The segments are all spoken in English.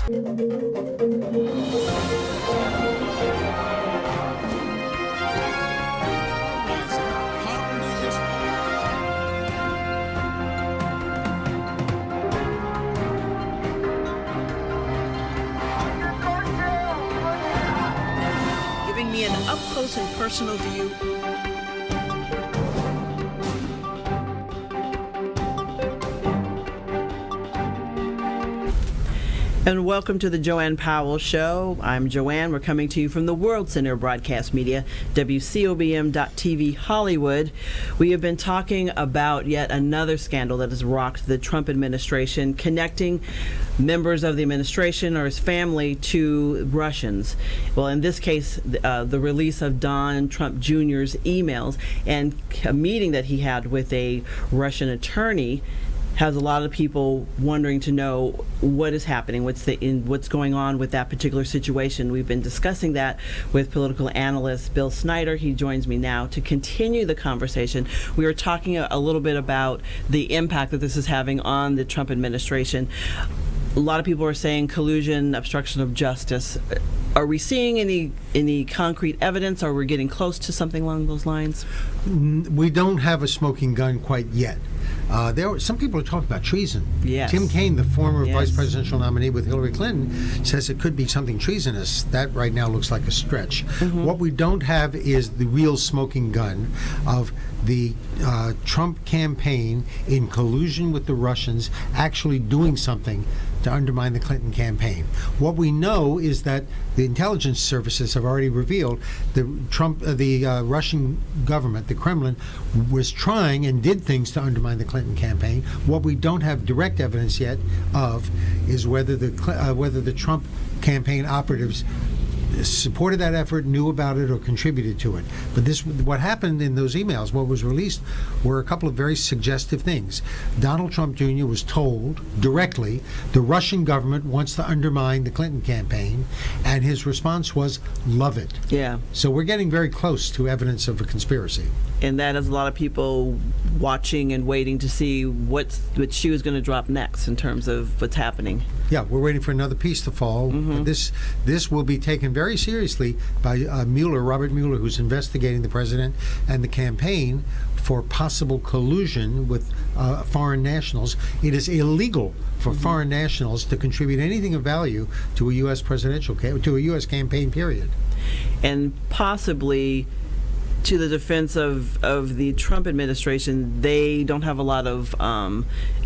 Giving me an up-close and personal view. And welcome to the JoAnne Powell Show. I'm JoAnne. We're coming to you from the World Center of Broadcast Media, WCOBM.TV Hollywood. We have been talking about yet another scandal that has rocked the Trump administration, connecting members of the administration or his family to Russians. Well, in this case, the release of Don Trump Jr.'s emails and a meeting that he had with a Russian attorney has a lot of people wondering to know what is happening, what's going on with that particular situation. We've been discussing that with political analyst Bill Snyder. He joins me now to continue the conversation. We were talking a little bit about the impact that this is having on the Trump administration. A lot of people are saying collusion, obstruction of justice. Are we seeing any concrete evidence? Are we getting close to something along those lines? We don't have a smoking gun quite yet. Some people are talking about treason. Yes. Tim Kaine, the former Yes. vice presidential nominee with Hillary Clinton, says it could be something treasonous. That right now looks like a stretch. Mm-hmm. What we don't have is the real smoking gun of the Trump campaign in collusion with the Russians actually doing something to undermine the Clinton campaign. What we know is that the intelligence services have already revealed the Russian government, the Kremlin, was trying and did things to undermine the Clinton campaign. What we don't have direct evidence yet of is whether the Trump campaign operatives supported that effort, knew about it, or contributed to it. But what happened in those emails, what was released, were a couple of very suggestive things. Donald Trump Jr. was told directly the Russian government wants to undermine the Clinton campaign, and his response was, love it. Yeah. So we're getting very close to evidence of a conspiracy. And that has a lot of people watching and waiting to see what shoe is going to drop next in terms of what's happening. Yeah, we're waiting for another piece to fall. Mm-hmm. This will be taken very seriously by Robert Mueller, who's investigating the president and the campaign for possible collusion with foreign nationals. It is illegal for foreign nationals to contribute anything of value to a U.S. to a U.S. campaign, period. And possibly, to the defense of the Trump administration, they don't have a lot of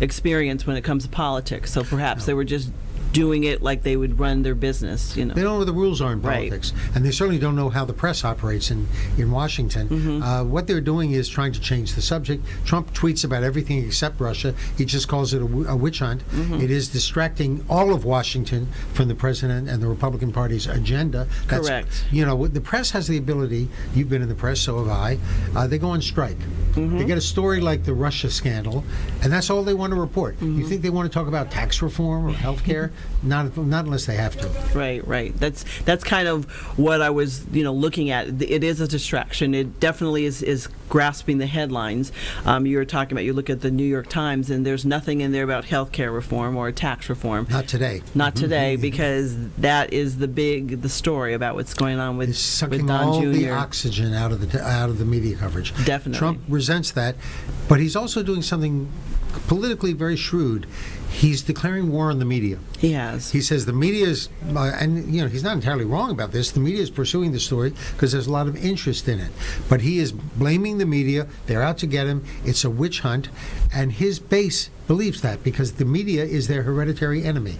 experience when it comes to politics. So perhaps they were just doing it like they would run their business. They don't know what the rules are in politics, and they certainly don't know how the press operates in Washington. Mm-hmm. What they're doing is trying to change the subject. Trump tweets about everything except Russia. He just calls it a witch hunt. Mm-hmm. It is distracting all of Washington from the president and the Republican Party's agenda. Correct. The press has the ability. You've been in the press, so have I. They go on strike. Mm-hmm. They get a story like the Russia scandal, and that's all they want to report. Mm-hmm. You think they want to talk about tax reform or health care? Not unless they have to. Right. That's kind of what I was, looking at. It is a distraction. It definitely is grasping the headlines. You were talking about, you look at the New York Times, and there's nothing in there about health care reform or tax reform. Not today. Not today, because that is the story about what's going on with It's sucking Don all Jr. the oxygen out of the media coverage. Definitely. Trump resents that, but he's also doing something politically very shrewd. He's declaring war on the media. He has. He says the media is, and he's not entirely wrong about this, the media is pursuing the story because there's a lot of interest in it. But he is blaming the media. They're out to get him. It's a witch hunt. And his base believes that because the media is their hereditary enemy.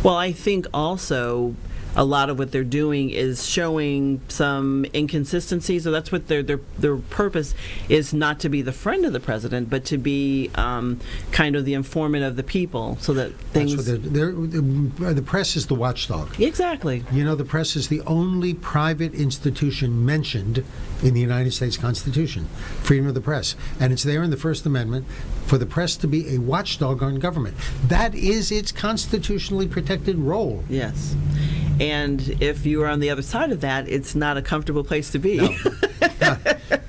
Well, I think also a lot of what they're doing is showing some inconsistency. So that's what their purpose is, not to be the friend of the president, but to be kind of the informant of the people, so that things. That's what the press is the watchdog. Exactly. The press is the only private institution mentioned in the United States Constitution, freedom of the press, and it's there in the First Amendment for the press to be a watchdog on government. That is its constitutionally protected role. Yes. And if you are on the other side of that, it's not a comfortable place to be.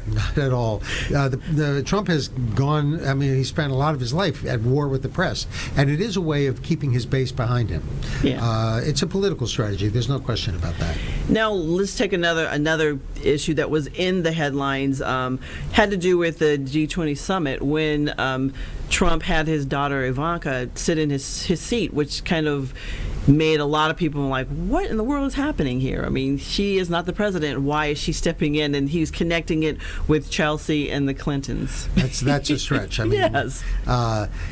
No. Not at all. The Trump has gone, I mean, he spent a lot of his life at war with the press, and it is a way of keeping his base behind him. Yeah. It's a political strategy. There's no question about that. Now, let's take another issue that was in the headlines, had to do with the G20 summit when Trump had his daughter Ivanka sit in his seat, which kind of made a lot of people like, what in the world is happening here? I mean, she is not the president. Why is she stepping in? And he's connecting it with Chelsea and the Clintons. That's a stretch. I mean, yes.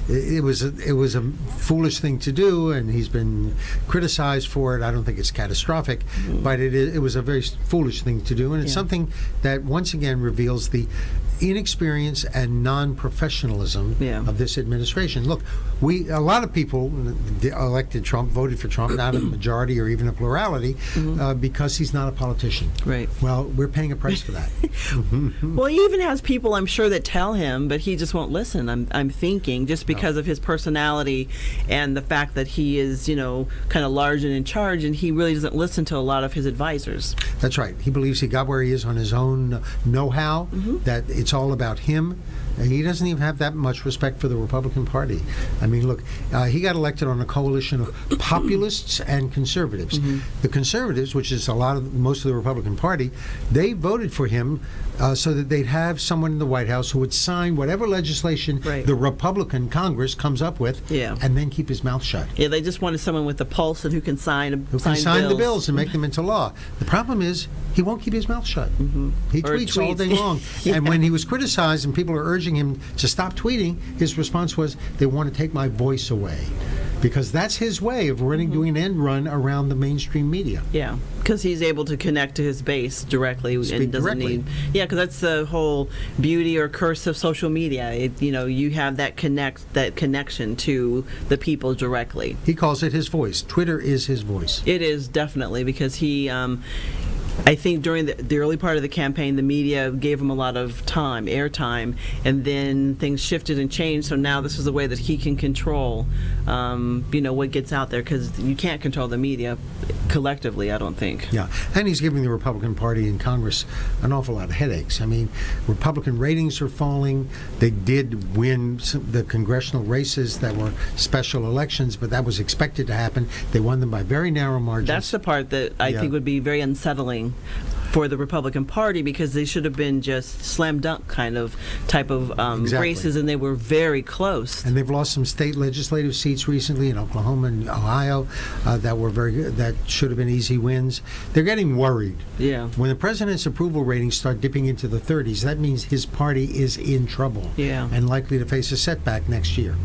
It was a foolish thing to do, and he's been criticized for it. I don't think it's catastrophic, but it was a very foolish thing to do, and it's something that once again reveals the inexperience and non-professionalism of this administration. Look, a lot of people elected Trump, voted for Trump, not a majority or even a plurality, because he's not a politician. Right. Well, we're paying a price for that. Well, he even has people, I'm sure, that tell him, but he just won't listen. I'm thinking just because of his personality and the fact that he is, kind of large and in charge, and he really doesn't listen to a lot of his advisors. That's right. He believes he got where he is on his own know-how, that it's all about him. He doesn't even have that much respect for the Republican Party. I mean, look, he got elected on a coalition of populists and conservatives. The conservatives, which is most of the Republican Party, they voted for him so that they'd have someone in the White House who would sign whatever legislation the Republican Congress comes up with, and then keep his mouth shut. Yeah, they just wanted someone with the pulse and who can sign the bills and make them into law. The problem is he won't keep his mouth shut. He tweets all day long. And when he was criticized and people are urging him to stop tweeting, his response was, they want to take my voice away. Because that's his way of doing an end run around the mainstream media. Yeah, because he's able to connect to his base directly. Speak directly. Because that's the whole beauty or curse of social media. You have that connection to the people directly. He calls it his voice. Twitter is his voice. It is, definitely, because he... I think during the early part of the campaign, the media gave him a lot of airtime, and then things shifted and changed. So now this is the way that he can control, what gets out there, because you can't control the media collectively, I don't think. Yeah, and he's giving the Republican Party in Congress an awful lot of headaches. I mean, Republican ratings are falling. They did win the congressional races that were special elections, but that was expected to happen. They won them by very narrow margins. That's the part that I think would be very unsettling for the Republican Party, because they should have been just slam dunk type of races, and they were very close. And they've lost some state legislative seats recently in Oklahoma and Ohio that should have been easy wins. They're getting worried. Yeah. When the president's approval ratings start dipping into the 30s, that means his party is in trouble. Yeah. And likely to face a setback next year.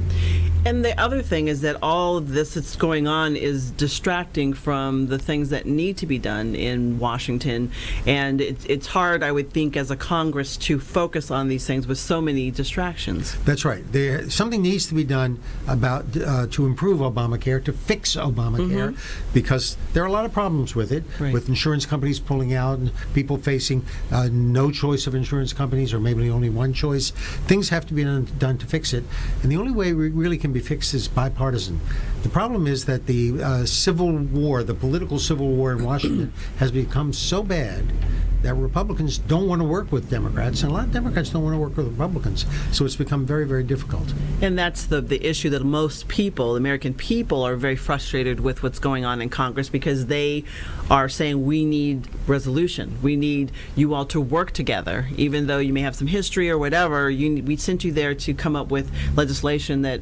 And the other thing is that all of this that's going on is distracting from the things that need to be done in Washington. And it's hard, I would think, as a Congress to focus on these things with so many distractions. That's right. Something needs to be done about to improve Obamacare, to fix Obamacare, because there are a lot of problems with it, with insurance companies pulling out and people facing no choice of insurance companies, or maybe only one choice. Things have to be done to fix it. And the only way we really can be fixed is bipartisan. The problem is that the civil war, the political civil war in Washington, has become so bad that Republicans don't want to work with Democrats, and a lot of Democrats don't want to work with Republicans. So it's become very, very difficult. And that's the issue that most people, American people, are very frustrated with what's going on in Congress, because they are saying, we need resolution. We need you all to work together. Even though you may have some history or whatever, we sent you there to come up with legislation that,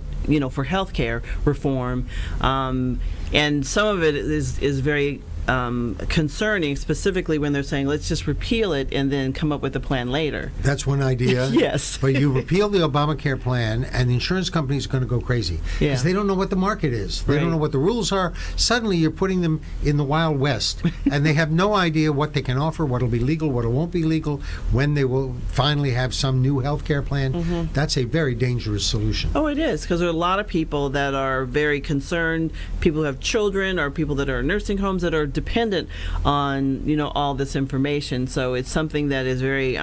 for health care reform. And some of it is very concerning, specifically when they're saying, let's just repeal it and then come up with a plan later. That's one idea. Yes. But you repeal the Obamacare plan, and the insurance companies are going to go crazy. Because they don't know what the market is. They don't know what the rules are. Suddenly you're putting them in the Wild West, and they have no idea what they can offer, what will be legal, what won't be legal, when they will finally have some new health care plan. That's a very dangerous solution. Oh, it is, because there are a lot of people that are very concerned, people who have children, or people that are in nursing homes that are dependent on, all this information. So it's something that is very,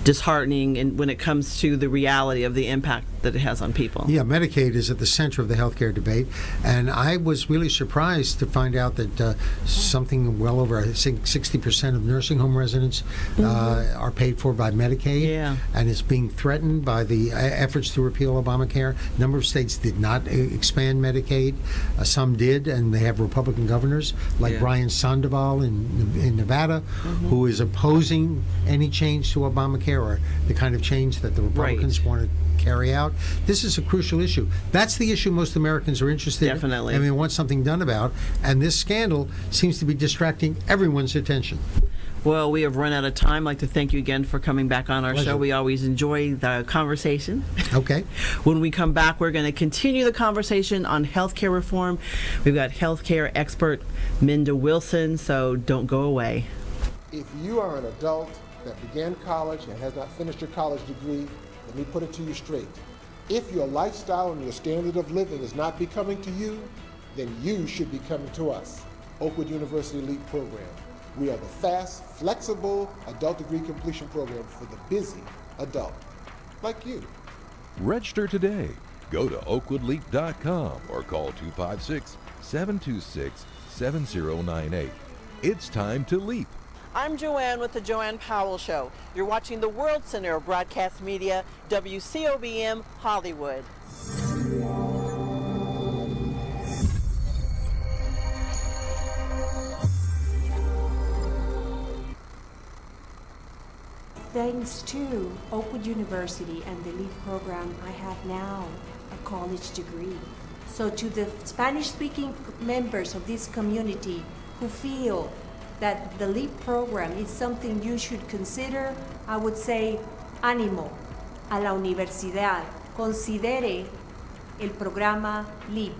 disheartening, and when it comes to the reality of the impact that it has on people. Yeah, Medicaid is at the center of the healthcare debate, and I was really surprised to find out that something well over, I think, 60% of nursing home residents are paid for by Medicaid, and it's being threatened by the efforts to repeal Obamacare. A number of states did not expand Medicaid. Some did, and they have Republican governors, like Brian Sandoval in Nevada, who is opposing any change to Obamacare, or the kind of change that the Republicans want to carry out. This is a crucial issue. That's the issue most Americans are interested in. And they want something done about. And this scandal seems to be distracting everyone's attention. Well, we have run out of time. I'd like to thank you again for coming back on our show. We always enjoy the conversation. Okay. When we come back, we're going to continue the conversation on healthcare reform. We've got healthcare expert Minda Wilson, so don't go away. If you are an adult that began college and has not finished your college degree, let me put it to you straight. If your lifestyle and your standard of living is not becoming to you, then you should be coming to us, Oakwood University Elite Program. We are the fast, flexible adult degree completion program for the busy adult, like you. Register today. Go to oakwoodleap.com or call 256-726-7098. It's time to leap. I'm JoAnne with the JoAnne Powell Show. You're watching the World Center of Broadcast Media, WCOBM Hollywood. Thanks to Oakwood University and the LEAP program, I have now a college degree. So to the Spanish-speaking members of this community who feel that the LEAP program is something you should consider, I would say, ánimo a la universidad. Considere el programa LEAP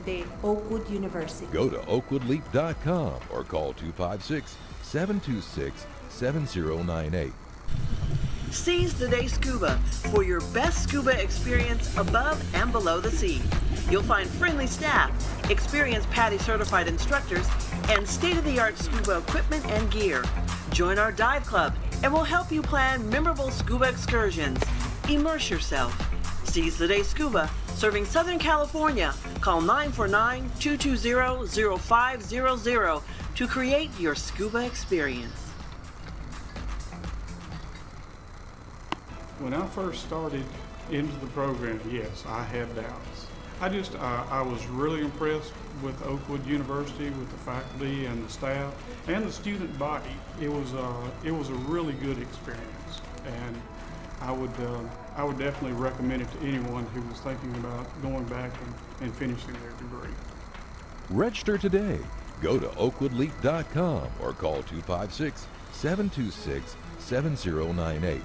de Oakwood University. Go to oakwoodleap.com or call 256-726-7098. Seize the Day Scuba for your best scuba experience above and below the sea. You'll find friendly staff, experienced PADI certified instructors, and state-of-the-art scuba equipment and gear. Join our dive club and we'll help you plan memorable scuba excursions. Immerse yourself. Seize the Day Scuba, serving Southern California. Call 949-220-0500 to create your scuba experience. When I first started into the program, yes, I had doubts. I was really impressed with Oakwood University, with the faculty and the staff and the student body. It was a really good experience, and I would definitely recommend it to anyone who was thinking about going back and finishing their degree. Register today. Go to oakwoodleap.com or call 256-726-7098.